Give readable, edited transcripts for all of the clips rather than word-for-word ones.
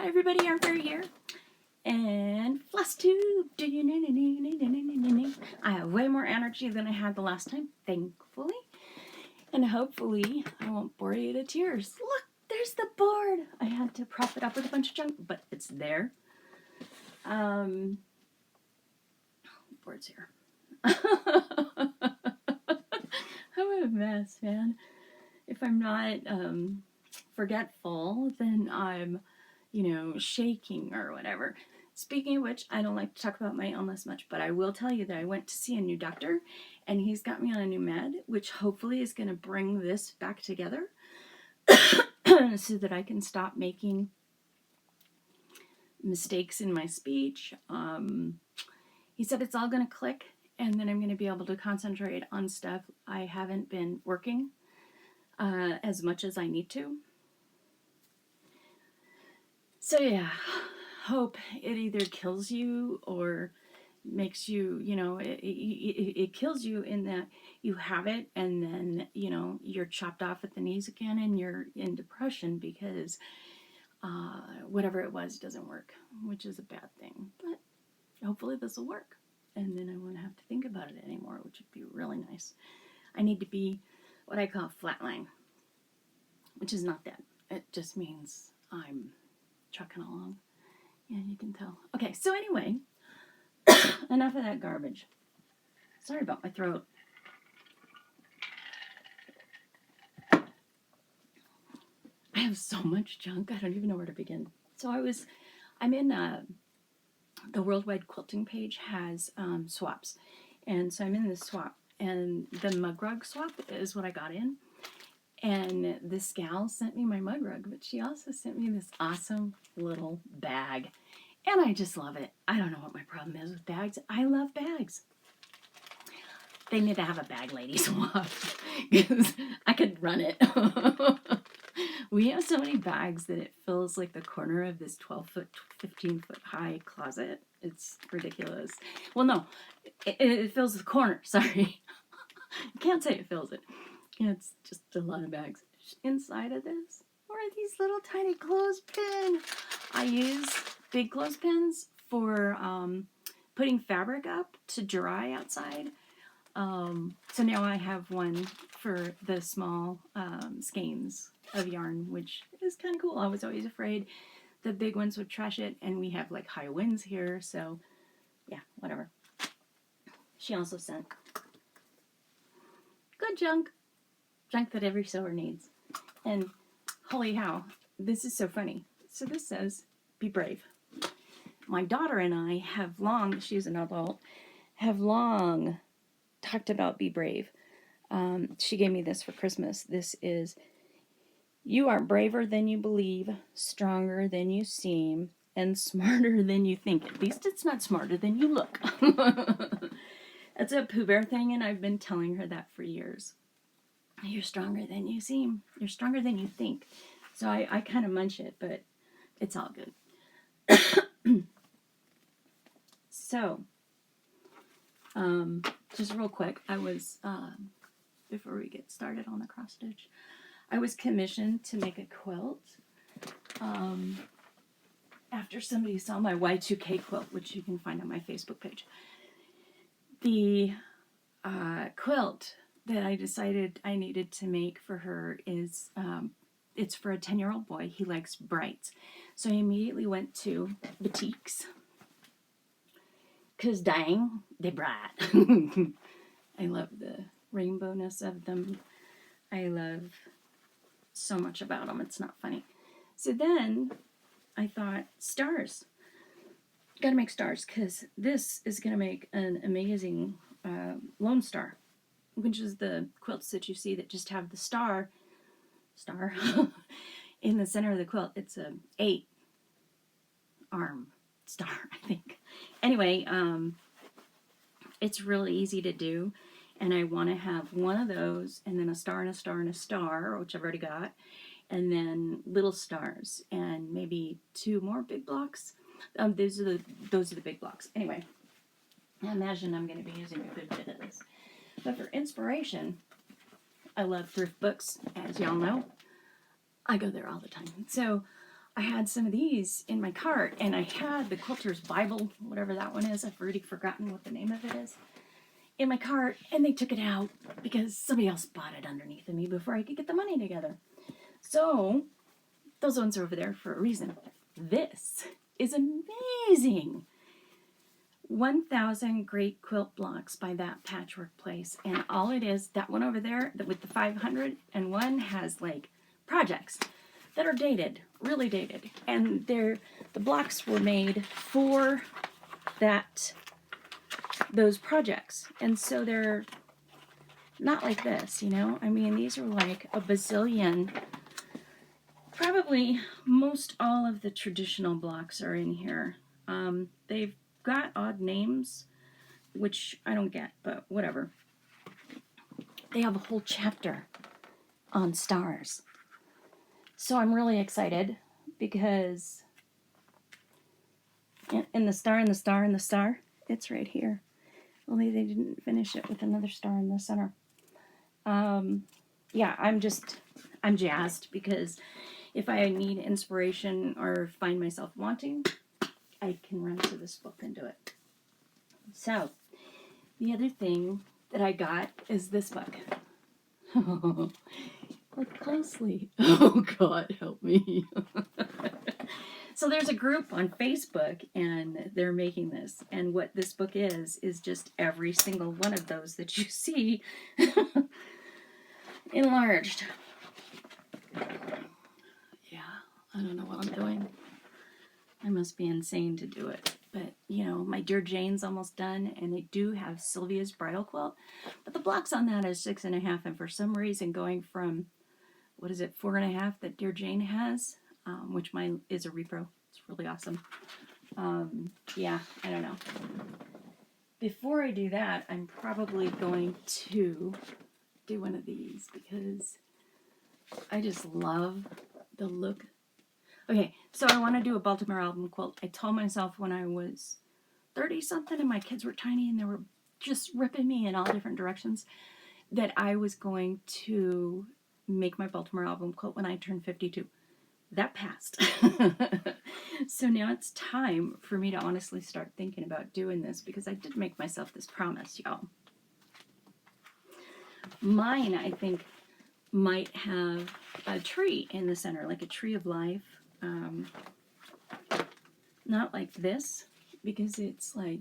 everybody, Arthur here. And Floss tube. I have way more energy than I had the last time, thankfully. And hopefully I won't bore you to tears. Look, there's the board. I had to prop it up with a bunch of junk, but it's there. Board's here. I'm a mess, man. If I'm not forgetful, then I'm, shaking or whatever. Speaking of which, I don't like to talk about my illness much, but I will tell you that I went to see a new doctor, and he's got me on a new med, which hopefully is going to bring this back together so that I can stop making mistakes in my speech. He said it's all going to click, and then I'm going to be able to concentrate on stuff I haven't been working as much as I need to. So yeah, hope it either kills you or makes you, it kills you in that you have it and then, you're chopped off at the knees again and you're in depression because whatever it was doesn't work, which is a bad thing. But hopefully this will work and then I won't have to think about it anymore, which would be really nice. I need to be what I call flatline, which is not that. It just means I'm trucking along. Yeah, you can tell. Okay, so anyway, enough of that garbage. Sorry about my throat. I have so much junk, I don't even know where to begin. So I'm in the Worldwide Quilting page has swaps. And so I'm in this swap. And the mug rug swap is what I got in. And this gal sent me my mug rug, but she also sent me this awesome little bag. And I just love it. I don't know what my problem is with bags. I love bags. They need to have a bag lady swap because I could run it. We have so many bags that it fills like the corner of this 12-foot, 15-foot high closet. It's ridiculous. Well, no, it fills the corner. Sorry. I can't say it fills it. It's just a lot of bags. Inside of this are these little tiny clothespins. I use big clothespins for putting fabric up to dry outside. So now I have one for the small skeins of yarn, which is kind of cool. I was always afraid the big ones would trash it, and we have like high winds here, so yeah, whatever. She also sent good junk that every sewer needs. And holy cow, this is so funny. So this says, be brave. My daughter and I have long, she's an adult, have long talked about be brave. She gave me this for Christmas. This is, you are braver than you believe, stronger than you seem, and smarter than you think. At least it's not smarter than you look. That's a Pooh Bear thing, and I've been telling her that for years. You're stronger than you seem. You're stronger than you think. So I kind of munch it, but it's all good. So, just real quick, I was, before we get started on the cross stitch, I was commissioned to make a quilt after somebody saw my Y2K quilt, which you can find on my Facebook page. The quilt that I decided I needed to make for her is, it's for a 10-year-old boy. He likes brights. So I immediately went to boutiques. Because dang, they bright. I love the rainbowness of them. I love so much about them. It's not funny. So then I thought, stars. Gotta make stars because this is going to make an amazing Lone Star, which is the quilts that you see that just have the star in the center of the quilt. It's a 8-arm star, I think. Anyway, it's really easy to do, and I want to have one of those, and then a star and a star and a star, which I've already got, and then little stars, and maybe 2 more big blocks. Those are the big blocks. Anyway, I imagine I'm going to be using a good bit of this. But for inspiration, I love thrift books, as y'all know. I go there all the time. So I had some of these in my cart, and I had the Quilter's Bible, whatever that one is. I've already forgotten what the name of it is, in my cart, and they took it out because somebody else bought it underneath of me before I could get the money together. So those ones are over there for a reason. This is amazing. 1,000 Great Quilt Blocks by That Patchwork Place. And all it is, that one over there with the 501 has like projects that are dated, really dated. And the blocks were made for those projects. And so they're not like this, you know? I mean, these are like a bazillion. Probably most all of the traditional blocks are in here. They've got odd names, which I don't get, but whatever. They have a whole chapter on stars. So I'm really excited because in the star, and the star, and the star, it's right here. Only they didn't finish it with another star in the center. Yeah, I'm jazzed because if I need inspiration or find myself wanting, I can run to this book and do it. So, the other thing that I got is this book. Look closely. Oh God, help me. So there's a group on Facebook and they're making this. And what this book is just every single one of those that you see enlarged. Yeah, I don't know what I'm doing. I must be insane to do it. But, you know, my Dear Jane's almost done, and they do have Sylvia's bridal quilt. But the blocks on that is 6.5, and for some reason going from, 4.5 that Dear Jane has, which mine is a repro. It's really awesome. Yeah, I don't know. Before I do that, I'm probably going to do one of these because I just love the look. Okay, so I want to do a Baltimore album quilt. I told myself when I was 30-something and my kids were tiny and they were just ripping me in all different directions that I was going to make my Baltimore album quilt when I turned 52. That passed. So now it's time for me to honestly start thinking about doing this because I did make myself this promise, y'all. Mine, I think, might have a tree in the center, like a tree of life. Not like this, because it's like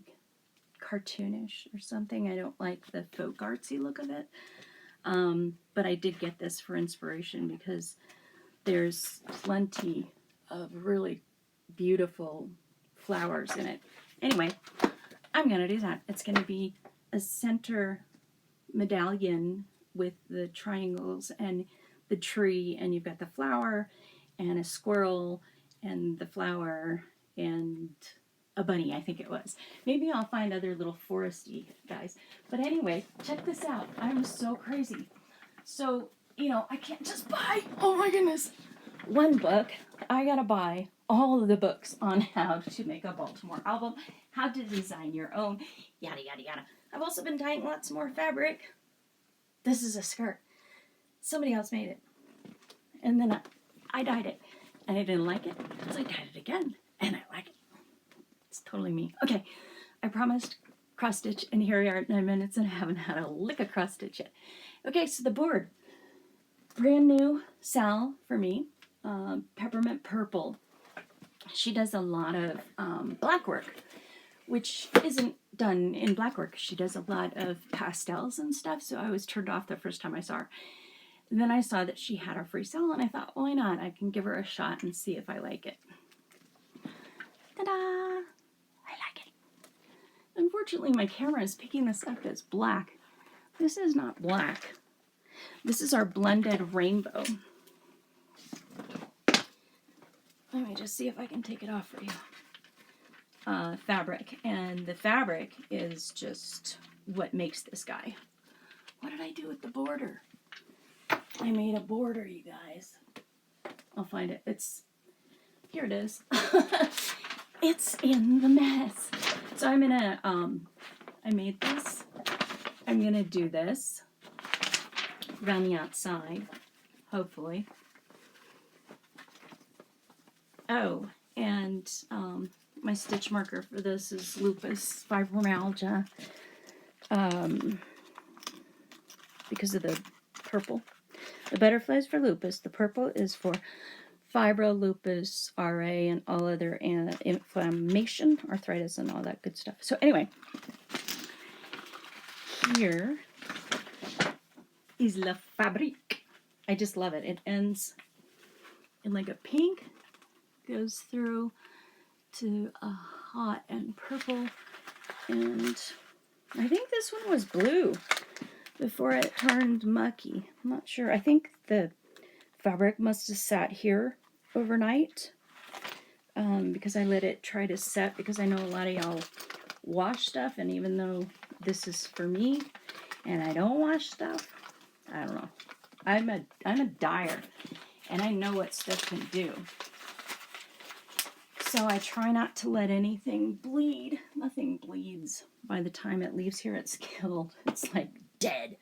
cartoonish or something. I don't like the folk artsy look of it. But I did get this for inspiration because there's plenty of really beautiful flowers in it. Anyway, I'm going to do that. It's going to be a center medallion with the triangles and the tree, and you've got the flower and a squirrel and the flower and a bunny, I think it was. Maybe I'll find other little foresty guys. But anyway, check this out. I'm so crazy. So, you know, I can't just buy, oh my goodness, one book. I gotta buy all of the books on how to make a Baltimore album, how to design your own, yada, yada, yada. I've also been dyeing lots more fabric. This is a skirt. Somebody else made it. And then I dyed it. And I didn't like it, so I dyed it again. And I like it. It's totally me. Okay, I promised cross stitch, and here we are at 9 minutes, and I haven't had a lick of cross stitch yet. Okay, so the board. Brand new SAL for me. Peppermint Purple. She does a lot of black work, which isn't done in black work. She does a lot of pastels and stuff, so I was turned off the first time I saw her. And then I saw that she had a free SAL, and I thought, why not? I can give her a shot and see if I like it. Ta-da! I like it. Unfortunately, my camera is picking this up as black. This is not black. This is our blended rainbow. Let me just see if I can take it off for you. Fabric. And the fabric is just what makes this guy. What did I do with the border? I made a border, you guys. I'll find it. Here it is. It's in the mess. So I'm gonna, I made this. I'm gonna do this around the outside, hopefully. Oh, and my stitch marker for this is lupus, fibromyalgia, because of the purple. The butterfly is for lupus. The purple is for fibro, lupus, RA, and all other inflammation, arthritis, and all that good stuff. So anyway, here is La Fabrique. I just love it. It ends in like a pink, goes through to a hot and purple, and I think this one was blue before it turned mucky. I'm not sure. I think the fabric must have sat here overnight because I let it try to set, because I know a lot of y'all wash stuff, and even though this is for me and I don't wash stuff, I don't know. I'm a dyer, and I know what stuff can do. So I try not to let anything bleed. Nothing bleeds. By the time it leaves here, it's killed. It's like dead.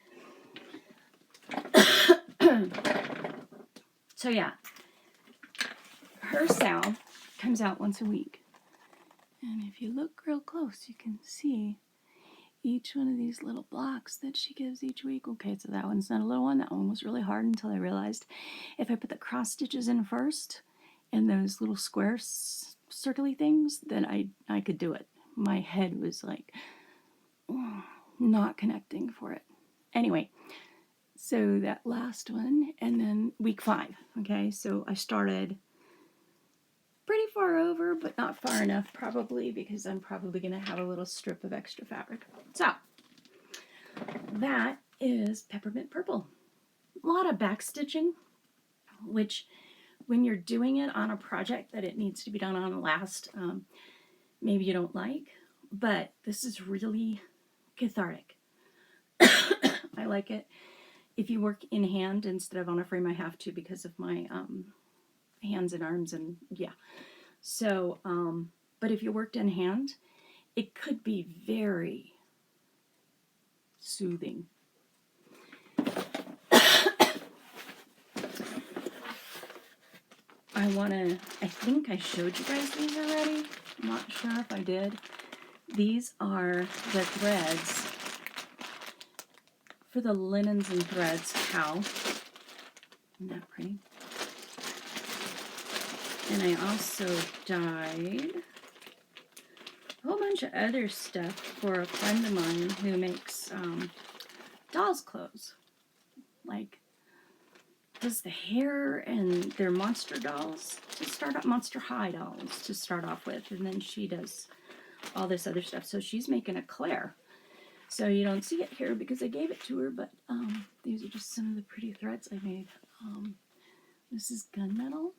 So yeah, her SAL comes out once a week. And if you look real close, you can see each one of these little blocks that she gives each week. Okay, so that one's not a little one. That one was really hard until I realized if I put the cross stitches in first and those little square circly things, then I could do it. My head was like not connecting for it. Anyway, so that last one, and then week 5. Okay, so I started pretty far over, but not far enough probably, because I'm probably going to have a little strip of extra fabric. So that is Peppermint Purple. A lot of back stitching, which when you're doing it on a project that it needs to be done on last, maybe you don't like, but this is really cathartic. I like it. If you work in hand instead of on a frame, I have to because of my hands and arms, and yeah. So, but if you worked in hand, it could be very soothing. I think I showed you guys these already. I'm not sure if I did. These are the threads for the linens and threads cowl. Isn't that pretty? And I also dyed a whole bunch of other stuff for a friend of mine who makes dolls' clothes. Like, does the hair, and their monster dolls to start off, monster high dolls to start off with, and then she does all this other stuff. So she's making a Claire. So you don't see it here because I gave it to her, but these are just some of the pretty threads I made. This is gunmetal.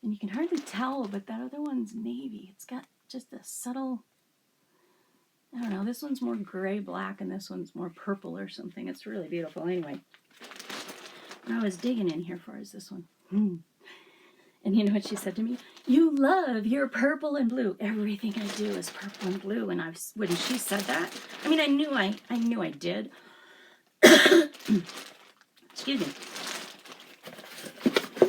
And you can hardly tell, but that other one's navy. It's got just a subtle, I don't know, this one's more gray-black and this one's more purple or something. It's really beautiful. Anyway, what I was digging in here for is this one. And you know what she said to me? You love your purple and blue. Everything I do is purple and blue. And when she said that, I mean, I knew I did. Excuse me.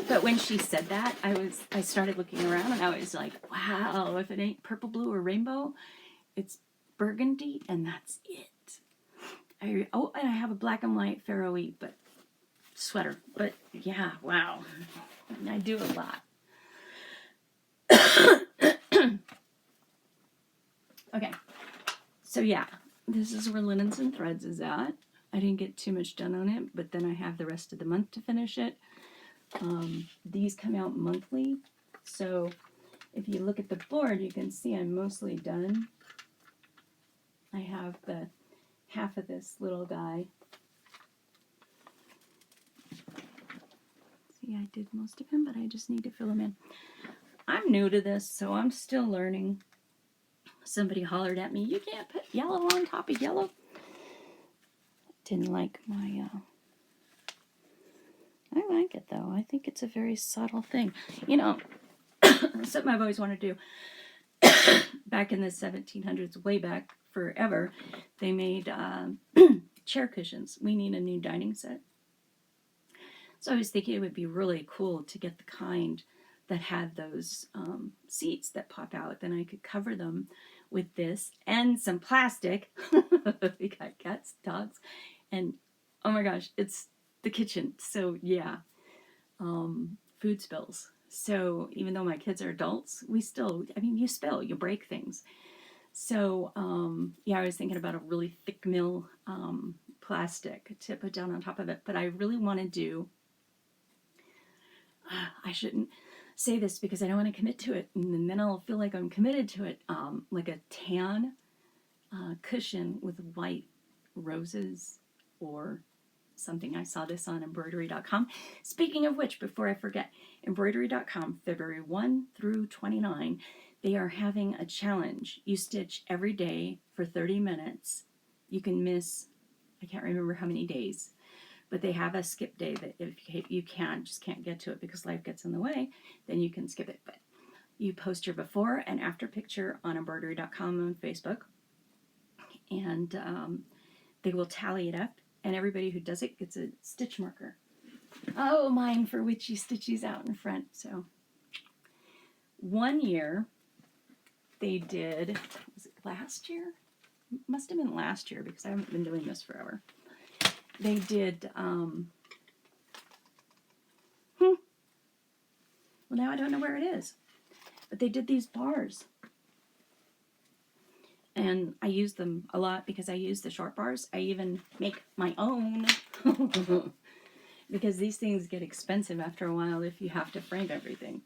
But when she said that, I started looking around and I was like, wow, if it ain't purple, blue, or rainbow, it's burgundy, and that's it. And I have a black and white Pharaoh but sweater. But yeah, wow. I do a lot. Okay. So yeah, this is where linens and threads is at. I didn't get too much done on it, but then I have the rest of the month to finish it. These come out monthly, so if you look at the board, you can see I'm mostly done. I have the half of this little guy. See, I did most of him, but I just need to fill him in. I'm new to this, so I'm still learning. Somebody hollered at me, you can't put yellow on top of yellow. Didn't like my, I like it though. I think it's a very subtle thing. You know, something I've always wanted to do. Back in the 1700s, way back forever, they made chair cushions. We need a new dining set. So I was thinking it would be really cool to get the kind that had those seats that pop out. Then I could cover them with this and some plastic. We got cats, dogs, and oh my gosh, it's the kitchen. So yeah, food spills. So even though my kids are adults, we still, I mean, you spill, you break things. So yeah, I was thinking about a really thick mill plastic to put down on top of it. But I really want to do, I shouldn't say this because I don't want to commit to it. And then I'll feel like I'm committed to it. Like a tan cushion with white roses or something. I saw this on embroidery.com. Speaking of which, before I forget, embroidery.com, February 1 through 29, they are having a challenge. You stitch every day for 30 minutes. You can miss, I can't remember how many days, but they have a skip day that if you just can't get to it because life gets in the way, then you can skip it. But you post your before and after picture on embroidery.com on Facebook, and they will tally it up, and everybody who does it gets a stitch marker. Oh, mine for witchy stitchies out in front. So 1 year they did, was it last year? Must have been last year because I haven't been doing this forever. They did, well, now I don't know where it is, but they did these bars. And I use them a lot because I use the short bars. I even make my own because these things get expensive after a while if you have to frame everything.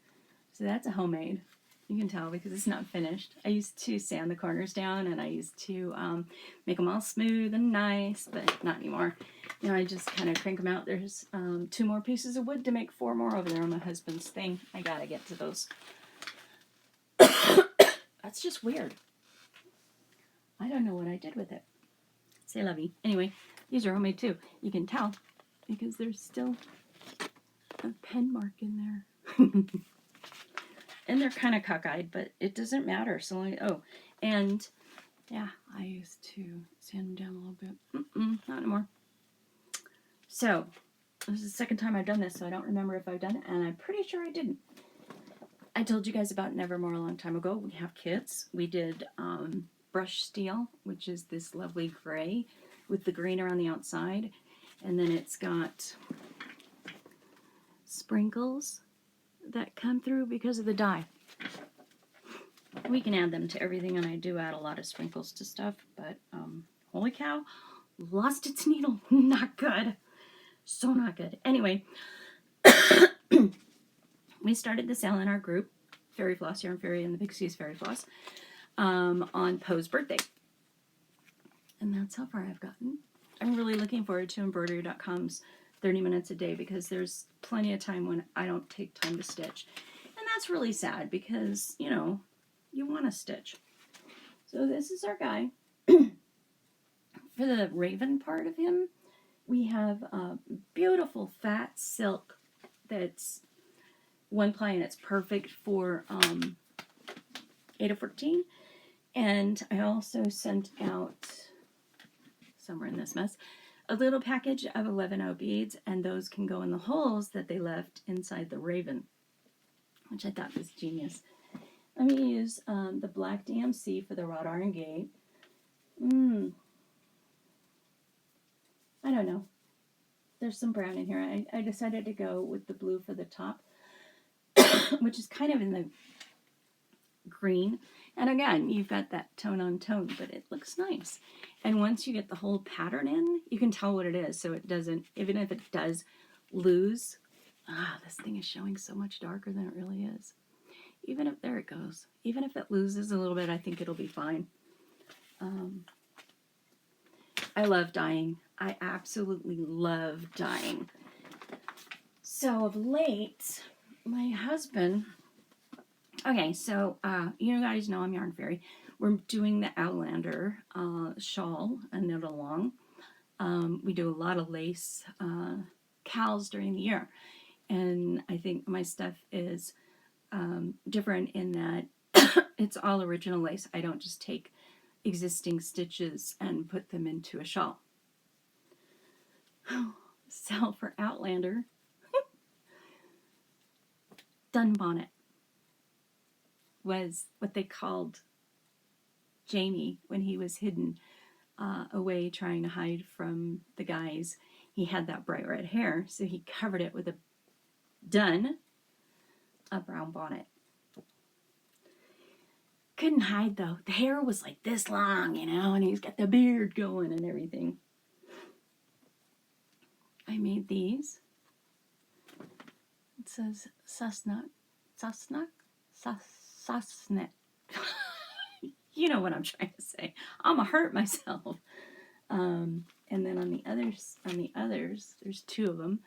So that's a homemade. You can tell because it's not finished. I used to sand the corners down and I used to make them all smooth and nice, but not anymore. You know, I just kind of crank them out. There's 2 more pieces of wood to make 4 more over there on my husband's thing. I gotta get to those. That's just weird. I don't know what I did with it. Say lovey. Anyway, these are homemade too. You can tell because there's still a pen mark in there. And they're kind of cockeyed, but it doesn't matter. So and yeah, I used to sand them down a little bit. Not anymore. So this is the second time I've done this, so I don't remember if I've done it, and I'm pretty sure I didn't. I told you guys about Nevermore a long time ago. We have kits. We did brush steel, which is this lovely gray with the green around the outside, and then it's got sprinkles that come through because of the dye. We can add them to everything, and I do add a lot of sprinkles to stuff, but holy cow, lost its needle. Not good. So not good. Anyway, we started the sale in our group, Fairy Floss, Yarn Fairy, and the Big C's Fairy Floss, on Poe's birthday. And that's how far I've gotten. I'm really looking forward to embroidery.com's 30 minutes a day because there's plenty of time when I don't take time to stitch. And that's really sad because, you know, you want to stitch. So this is our guy. For the raven part of him, we have a beautiful fat silk that's 1-ply and it's perfect for 8 of 14. And I also sent out, somewhere in this mess, a little package of 11O beads, and those can go in the holes that they left inside the raven, which I thought was genius. Let me use the black DMC for the wrought iron gate. I don't know. There's some brown in here. I decided to go with the blue for the top, which is kind of in the green. And again, you've got that tone on tone, but it looks nice. And once you get the whole pattern in, you can tell what it is. So it doesn't, even if it does lose, this thing is showing so much darker than it really is. Even if, there it goes. Even if it loses a little bit, I think it'll be fine. I love dyeing. I absolutely love dyeing. So of late, my husband, okay, so you guys know I'm Yarn Fairy. We're doing the Outlander shawl and knit along. We do a lot of lace cowls during the year. And I think my stuff is different in that it's all original lace. I don't just take existing stitches and put them into a shawl. So for Outlander, dun bonnet. was what they called Jamie when he was hidden away trying to hide from the guys. He had that bright red hair, so he covered it with a brown bonnet. Couldn't hide though. The hair was like this long, you know, and he's got the beard going and everything. I made these. It says Sasnak. You know what I'm trying to say. I'm gonna hurt myself. And then on the others, there's two of them.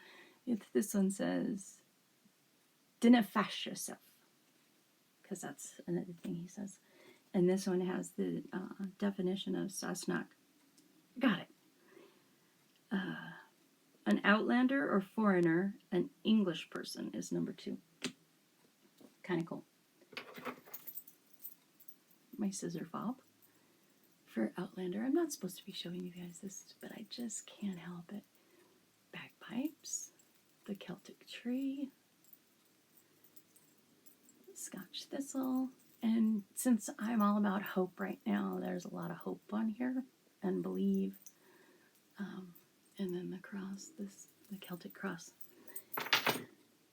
This one says, "Dinna fash yourself," because that's another thing he says. And this one has the definition of Sasnak. Got it. An outlander or foreigner, an English person is number 2. Kind of cool. My scissor fob for Outlander. I'm not supposed to be showing you guys this, but I just can't help it. Bagpipes, the Celtic tree, Scotch thistle, and since I'm all about hope right now, there's a lot of hope on here, and believe, and then the cross, the Celtic cross.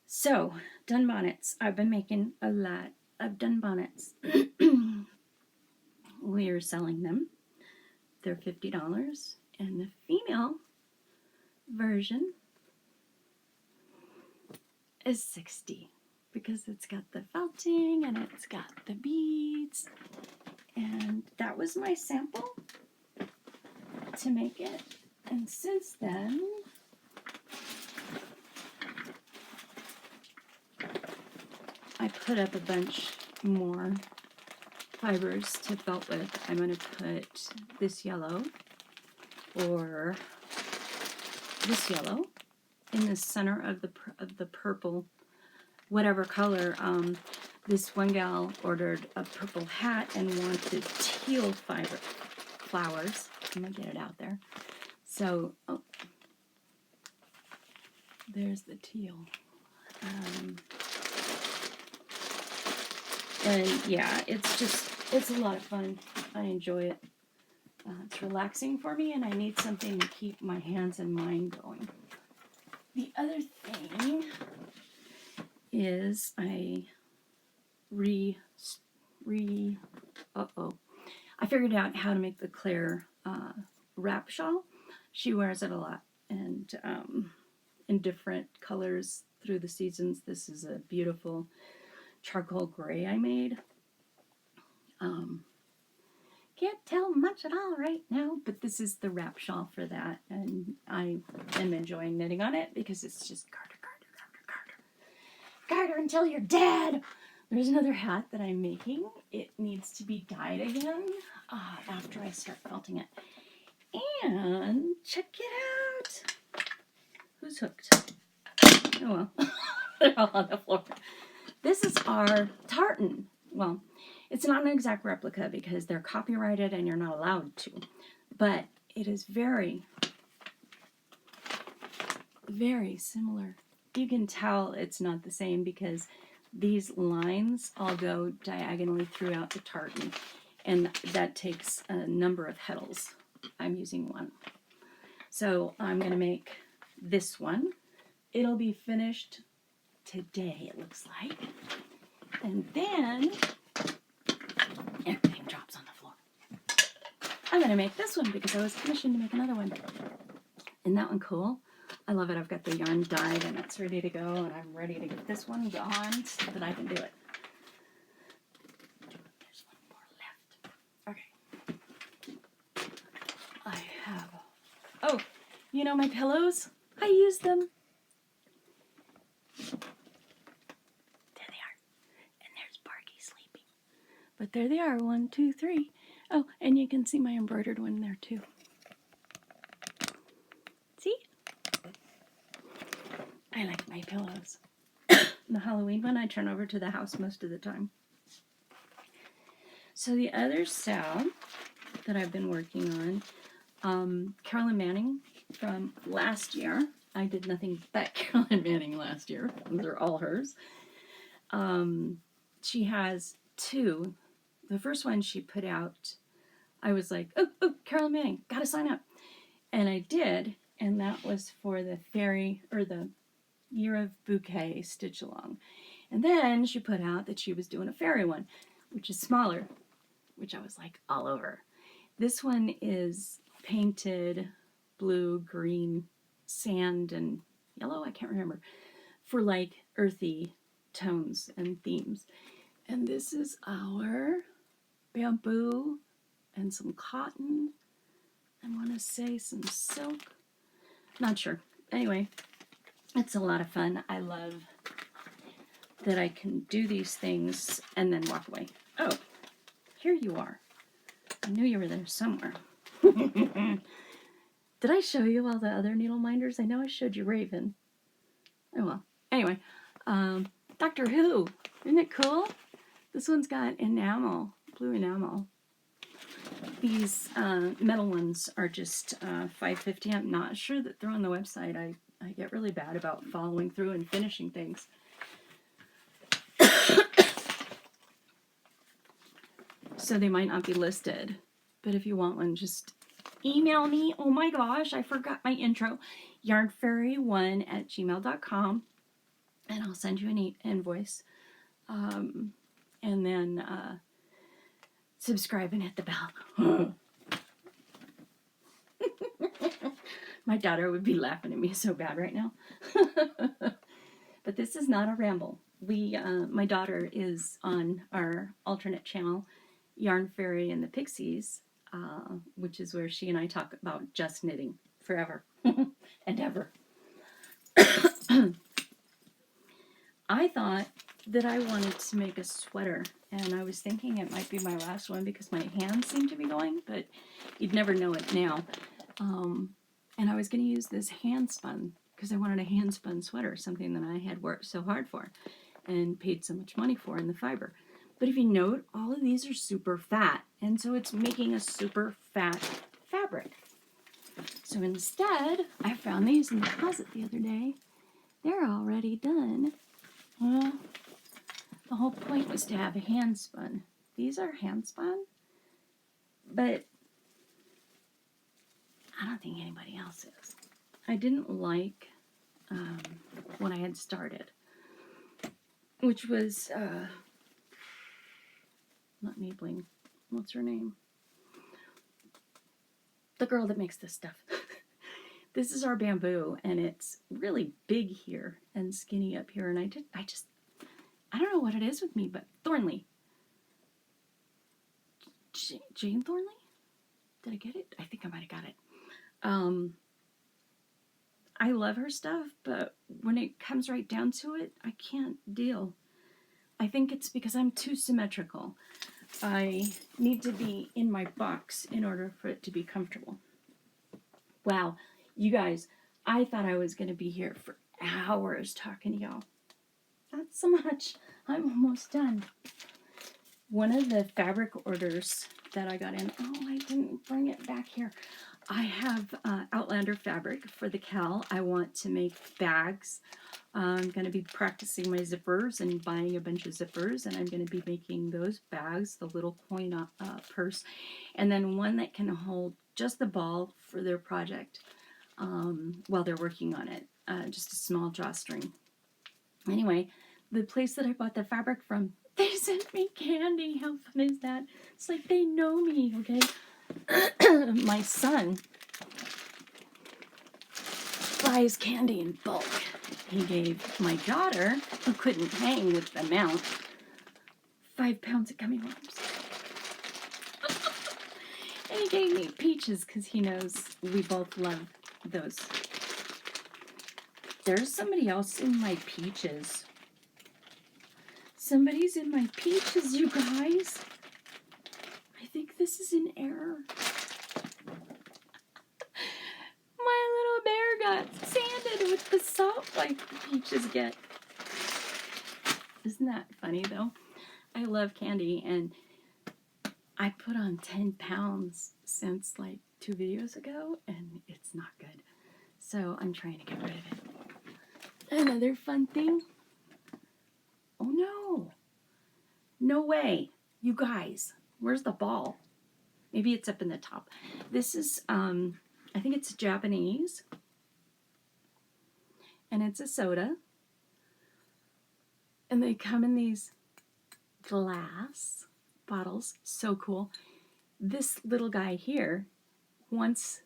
So, dun bonnets. I've been making a lot of dun bonnets. We're selling them. They're $50, and the female version is $60 because it's got the felting and it's got the beads. And that was my sample to make it. And since then, I put up a bunch more fibers to felt with. I'm going to put this yellow or this yellow in the center of the purple, whatever color. This one gal ordered a purple hat and wanted teal flowers. I'm going to get it out there. So, oh, there's the teal. And yeah, it's a lot of fun. I enjoy it. It's relaxing for me, and I need something to keep my hands and mind going. The other thing is I I figured out how to make the Claire wrap shawl. She wears it a lot, and in different colors through the seasons. This is a beautiful charcoal gray I made. Can't tell much at all right now, but this is the wrap shawl for that, and I am enjoying knitting on it because it's just garter until you're dead. There's another hat that I'm making. It needs to be dyed again after I start felting it. And check it out. Who's hooked? Oh well, they're all on the floor. This is our tartan. Well, it's not an exact replica because they're copyrighted and you're not allowed to. But it is very, very similar. You can tell it's not the same because these lines all go diagonally throughout the tartan. And that takes a number of heddles. I'm using one. So I'm going to make this one. It'll be finished today, it looks like. And then everything drops on the floor. I'm going to make this one because I was commissioned to make another one. Isn't that one cool? I love it. I've got the yarn dyed and it's ready to go, and I'm ready to get this one gone so that I can do it. There's one more left. Okay. I have... Oh, you know my pillows? I use them. But there they are, 1, 2, 3. Oh, and you can see my embroidered one there too. See? I like my pillows. The Halloween one I turn over to the house most of the time. So the other SAL that I've been working on, Carolyn Manning from last year. I did nothing but Carolyn Manning last year. Those are all hers. She has two. The first one she put out, I was like, oh, Carol Manning, gotta sign up. And I did, and that was for the fairy, or the Year of Bouquet Stitch Along. And then she put out that she was doing a fairy one, which is smaller, which I was like all over. This one is painted blue, green, sand, and yellow, I can't remember, for like earthy tones and themes. And this is our bamboo and some cotton. I want to say some silk. Not sure. Anyway, it's a lot of fun. I love that I can do these things and then walk away. Oh, here you are. I knew you were there somewhere. Did I show you all the other needle minders? I know I showed you Raven. Oh well. Anyway, Doctor Who. Isn't it cool? This one's got enamel, blue enamel. These metal ones are just $5.50. I'm not sure that they're on the website. I get really bad about following through and finishing things. So they might not be listed. But if you want one, just email me. Oh my gosh, I forgot my intro. yarnfairy1@gmail.com. And I'll send you an invoice. And then subscribe and hit the bell. My daughter would be laughing at me so bad right now. But this is not a ramble. My daughter is on our alternate channel, Yarn Fairy and the Pixies, which is where she and I talk about just knitting forever and ever. I thought that I wanted to make a sweater, and I was thinking it might be my last one because my hands seem to be going, but you'd never know it now. And I was going to use this hand spun because I wanted a hand spun sweater, something that I had worked so hard for and paid so much money for in the fiber. But if you note, all of these are super fat, and so it's making a super fat fabric. So instead, I found these in the closet the other day. They're already done. Well, the whole point was to have a hand spun. These are hand spun, but I don't think anybody else is. I didn't like what I had started, which was not Maybelline. What's her name? The girl that makes this stuff. This is our bamboo, and it's really big here and skinny up here. And I don't know what it is with me, but Thornley. Jane Thornley? Did I get it? I think I might have got it. I love her stuff, but when it comes right down to it, I can't deal. I think it's because I'm too symmetrical. I need to be in my box in order for it to be comfortable. Wow, you guys, I thought I was going to be here for hours talking to y'all. Not so much. I'm almost done. One of the fabric orders that I got in, oh, I didn't bring it back here. I have Outlander fabric for the Cal. I want to make bags. I'm going to be practicing my zippers and buying a bunch of zippers, and I'm going to be making those bags, the little coin purse, and then one that can hold just the ball for their project while they're working on it, just a small drawstring. Anyway, the place that I bought the fabric from, they sent me candy. How fun is that? It's like they know me, okay? My son buys candy in bulk. He gave my daughter, who couldn't hang with the amount, 5 pounds of gummy worms. And he gave me peaches because he knows we both love those. There's somebody else in my peaches. Somebody's in my peaches, you guys. I think this is an error. My little bear got sanded with the salt like the peaches get. Isn't that funny, though? I love candy, and I put on 10 pounds since like 2 videos ago, and it's not good. So I'm trying to get rid of it. Another fun thing. Oh no. No way. You guys, where's the ball? Maybe it's up in the top. This is, I think it's Japanese. And it's a soda. And they come in these glass bottles. So cool. This little guy here, once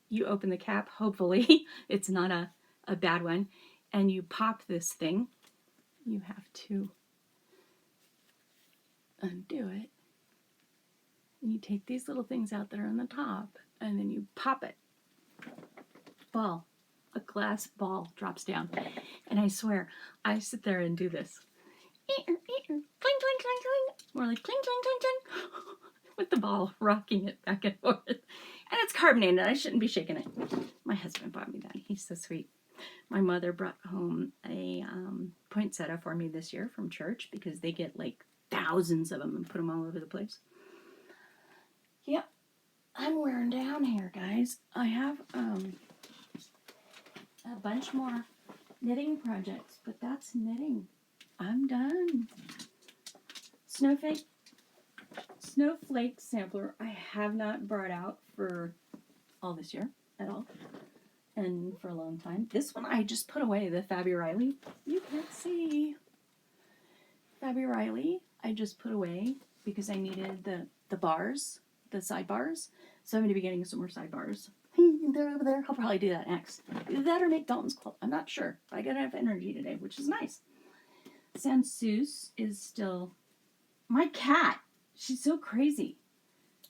you open the cap, hopefully it's not a bad one, and you pop this thing, you have to undo it. And you take these little things out that are on the top, and then you pop it. Ball. A glass ball drops down. And I swear, I sit there and do this. Cling, cling, cling, cling. More like cling, cling, cling, cling. With the ball, rocking it back and forth. And it's carbonated. I shouldn't be shaking it. My husband bought me that. He's so sweet. My mother brought home a poinsettia for me this year from church because they get like thousands of them and put them all over the place. Yep. I'm wearing down here, guys. I have a bunch more knitting projects, but that's knitting. I'm done. Snowflake sampler I have not brought out for all this year at all, and for a long time. This one I just put away, the Fabby Riley. You can't see. Fabby Riley I just put away because I needed the bars, the sidebars. So I'm going to be getting some more sidebars. They're over there. I'll probably do that next. Either that or make Dalton's quilt. I'm not sure. But I got enough energy today, which is nice. Sansus is still... My cat. She's so crazy.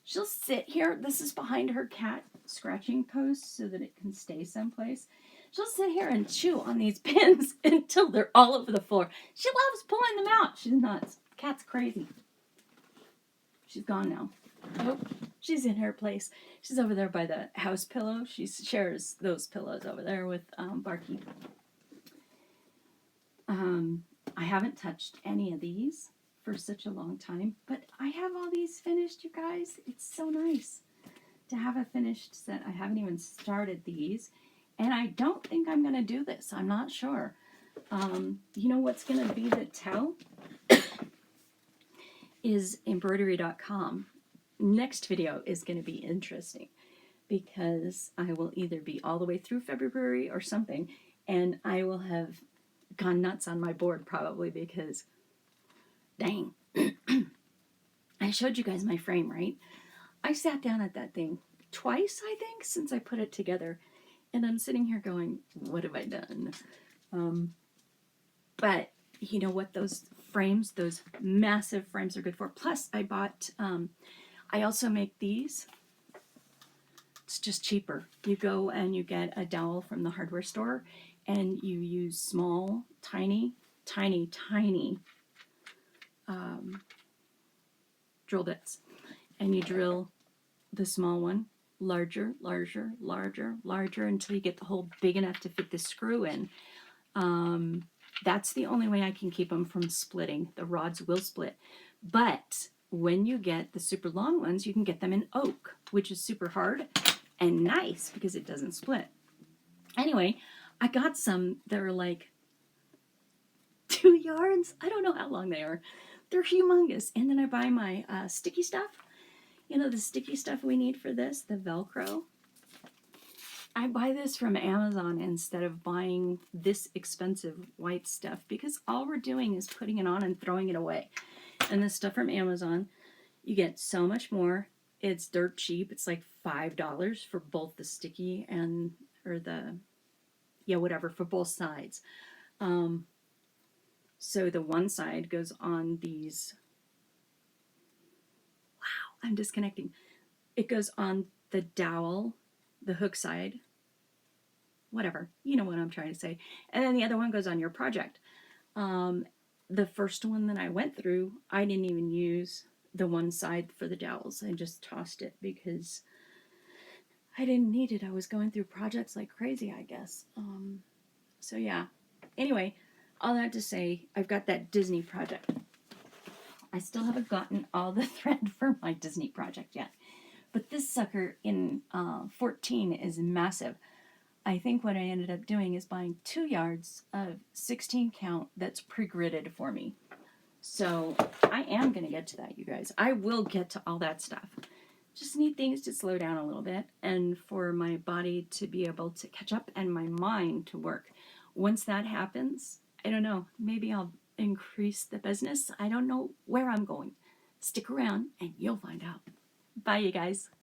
She'll sit here. This is behind her cat scratching post so that it can stay someplace. She'll sit here and chew on these pins until they're all over the floor. She loves pulling them out. She's nuts. Cat's crazy. She's gone now. Oh, she's in her place. She's over there by the house pillow. She shares those pillows over there with Barky. I haven't touched any of these for such a long time, but I have all these finished, you guys. It's so nice to have a finished set. I haven't even started these, and I don't think I'm going to do this. I'm not sure. You know what's going to be the tell? Is embroidery.com. Next video is going to be interesting because I will either be all the way through February or something, and I will have gone nuts on my board probably because, dang, I showed you guys my frame, right? I sat down at that thing twice, I think, since I put it together, and I'm sitting here going, what have I done? But you know what those frames, those massive frames are good for. Plus, I bought, I also make these. It's just cheaper. You go and you get a dowel from the hardware store, and you use small, tiny drill bits. And you drill the small one larger until you get the hole big enough to fit the screw in. That's the only way I can keep them from splitting. The rods will split. But when you get the super long ones, you can get them in oak, which is super hard and nice because it doesn't split. Anyway, I got some that are like 2 yards. I don't know how long they are. They're humongous. And then I buy my sticky stuff. You know, the sticky stuff we need for this, the Velcro. I buy this from Amazon instead of buying this expensive white stuff because all we're doing is putting it on and throwing it away. And this stuff from Amazon, you get so much more. It's dirt cheap. It's like $5 for both the sticky and, or the, yeah, whatever, for both sides. So the one side goes on these, wow, I'm disconnecting. It goes on the dowel, the hook side, whatever, you know what I'm trying to say. And then the other one goes on your project. The first one that I went through, I didn't even use the one side for the dowels. I just tossed it because I didn't need it. I was going through projects like crazy, I guess. So yeah, anyway, all that to say, I've got that Disney project. I still haven't gotten all the thread for my Disney project yet. But this sucker in 14 is massive. I think what I ended up doing is buying 2 yards of 16 count that's pre-gridded for me. So I am going to get to that, you guys. I will get to all that stuff. Just need things to slow down a little bit and for my body to be able to catch up and my mind to work. Once that happens, I don't know, maybe I'll increase the business. I don't know where I'm going. Stick around and you'll find out. Bye, you guys.